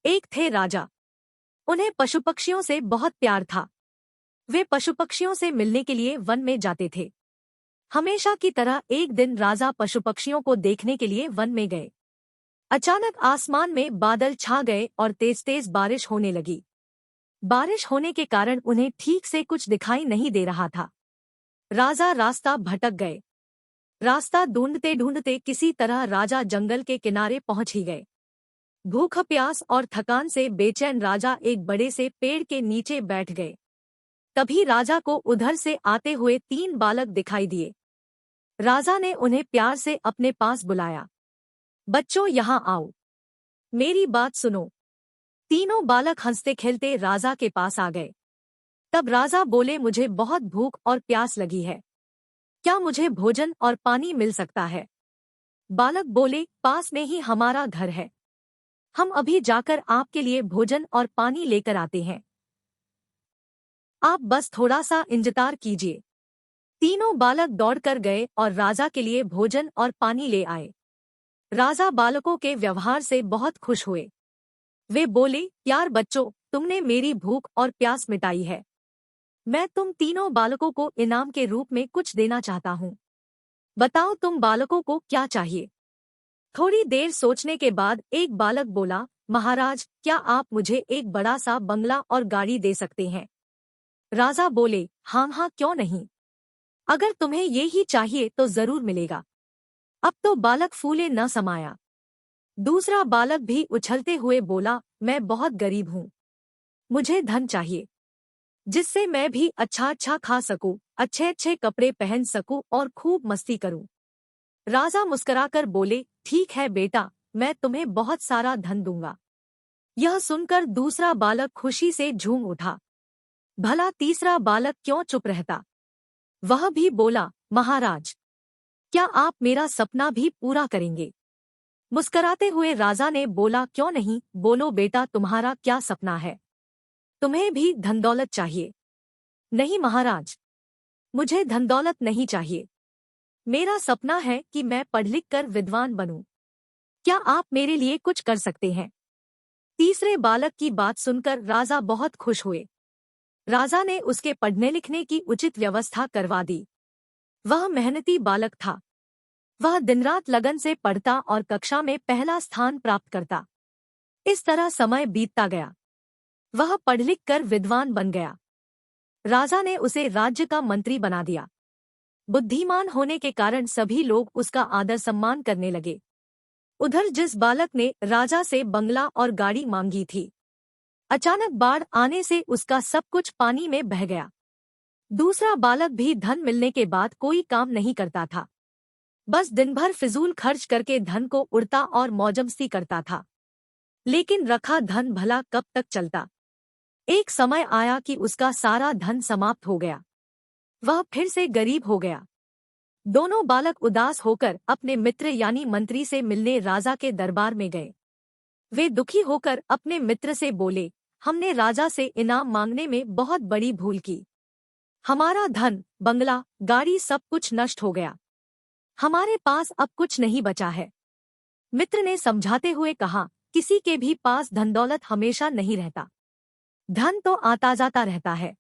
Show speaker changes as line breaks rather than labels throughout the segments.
एक थे राजा। उन्हें पशु पक्षियों से बहुत प्यार था। वे पशु पक्षियों से मिलने के लिए वन में जाते थे। हमेशा की तरह एक दिन राजा पशु पक्षियों को देखने के लिए वन में गए। अचानक आसमान में बादल छा गए और तेज तेज बारिश होने लगी। बारिश होने के कारण उन्हें ठीक से कुछ दिखाई नहीं दे रहा था। राजा रास्ता भटक गए। रास्ता ढूंढते ढूंढते किसी तरह राजा जंगल के किनारे पहुंच ही गए। भूख प्यास और थकान से बेचैन राजा एक बड़े से पेड़ के नीचे बैठ गए। तभी राजा को उधर से आते हुए 3 बालक दिखाई दिए। राजा ने उन्हें प्यार से अपने पास बुलाया। बच्चों, यहाँ आओ, मेरी बात सुनो। तीनों बालक हंसते खेलते राजा के पास आ गए। तब राजा बोले, मुझे बहुत भूख और प्यास लगी है, क्या मुझे भोजन और पानी मिल सकता है? बालक बोले, पास में ही हमारा घर है, हम अभी जाकर आपके लिए भोजन और पानी लेकर आते हैं, आप बस थोड़ा सा इंतजार कीजिए। तीनों बालक दौड़कर गए और राजा के लिए भोजन और पानी ले आए। राजा बालकों के व्यवहार से बहुत खुश हुए। वे बोले, यार बच्चों, तुमने मेरी भूख और प्यास मिटाई है। मैं तुम तीनों बालकों को इनाम के रूप में कुछ देना चाहता हूँ। बताओ तुम बालकों को क्या चाहिए? थोड़ी देर सोचने के बाद एक बालक बोला, महाराज, क्या आप मुझे एक बड़ा सा बंगला और गाड़ी दे सकते हैं? राजा बोले, हाँ हाँ, क्यों नहीं, अगर तुम्हें ये ही चाहिए तो जरूर मिलेगा। अब तो बालक फूले न समाया। दूसरा बालक भी उछलते हुए बोला, मैं बहुत गरीब हूँ, मुझे धन चाहिए, जिससे मैं भी अच्छा अच्छा खा सकूं, अच्छे अच्छे कपड़े पहन सकूं और खूब मस्ती करूं। राजा मुस्कुराकर बोले, ठीक है बेटा, मैं तुम्हें बहुत सारा धन दूंगा। यह सुनकर दूसरा बालक खुशी से झूम उठा। भला तीसरा बालक क्यों चुप रहता? वह भी बोला, महाराज, क्या आप मेरा सपना भी पूरा करेंगे? मुस्कुराते हुए राजा ने बोला, क्यों नहीं, बोलो बेटा, तुम्हारा क्या सपना है? तुम्हें भी धन दौलत चाहिए? नहीं महाराज, मुझे धन दौलत नहीं चाहिए, मेरा सपना है कि मैं पढ़ लिख कर विद्वान बनूं। क्या आप मेरे लिए कुछ कर सकते हैं? तीसरे बालक की बात सुनकर राजा बहुत खुश हुए। राजा ने उसके पढ़ने लिखने की उचित व्यवस्था करवा दी। वह मेहनती बालक था। वह दिन रात लगन से पढ़ता और कक्षा में पहला स्थान प्राप्त करता। इस तरह समय बीतता गया। वह पढ़ लिख कर विद्वान बन गया। राजा ने उसे राज्य का मंत्री बना दिया। बुद्धिमान होने के कारण सभी लोग उसका आदर सम्मान करने लगे। उधर जिस बालक ने राजा से बंगला और गाड़ी मांगी थी, अचानक बाढ़ आने से उसका सब कुछ पानी में बह गया। दूसरा बालक भी धन मिलने के बाद कोई काम नहीं करता था, बस दिन भर फिजूल खर्च करके धन को उड़ता और मौजमस्ती करता था। लेकिन रखा धन भला कब तक चलता? एक समय आया कि उसका सारा धन समाप्त हो गया। वह फिर से गरीब हो गया। दोनों बालक उदास होकर अपने मित्र यानी मंत्री से मिलने राजा के दरबार में गए। वे दुखी होकर अपने मित्र से बोले, हमने राजा से इनाम मांगने में बहुत बड़ी भूल की। हमारा धन, बंगला, गाड़ी सब कुछ नष्ट हो गया। हमारे पास अब कुछ नहीं बचा है। मित्र ने समझाते हुए कहा, किसी के भी पास धन दौलत हमेशा नहीं रहता। धन तो आता जाता रहता है।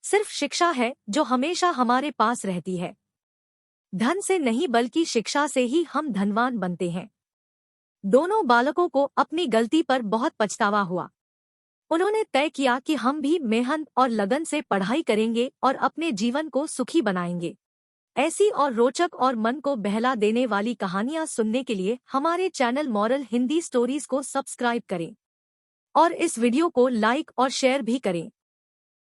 सिर्फ शिक्षा है जो हमेशा हमारे पास रहती है। धन से नहीं बल्कि शिक्षा से ही हम धनवान बनते हैं। दोनों बालकों को अपनी गलती पर बहुत पछतावा हुआ। उन्होंने तय किया कि हम भी मेहनत और लगन से पढ़ाई करेंगे और अपने जीवन को सुखी बनाएंगे। ऐसी और रोचक और मन को बहला देने वाली कहानियां सुनने के लिए हमारे चैनल मॉरल हिंदी स्टोरीज को सब्सक्राइब करें और इस वीडियो को लाइक और शेयर भी करें।